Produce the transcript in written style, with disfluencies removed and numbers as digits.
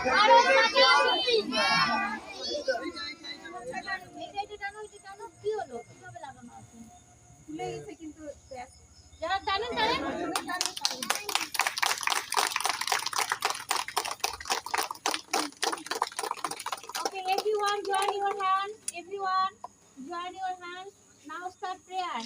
ভারত মাতা কি কি হলো কিভাবে লাগানো আছে খুলে গেছে কিন্তু যারা জানেন Okay, everyone join your hands. Everyone join your hands. Now start prayer.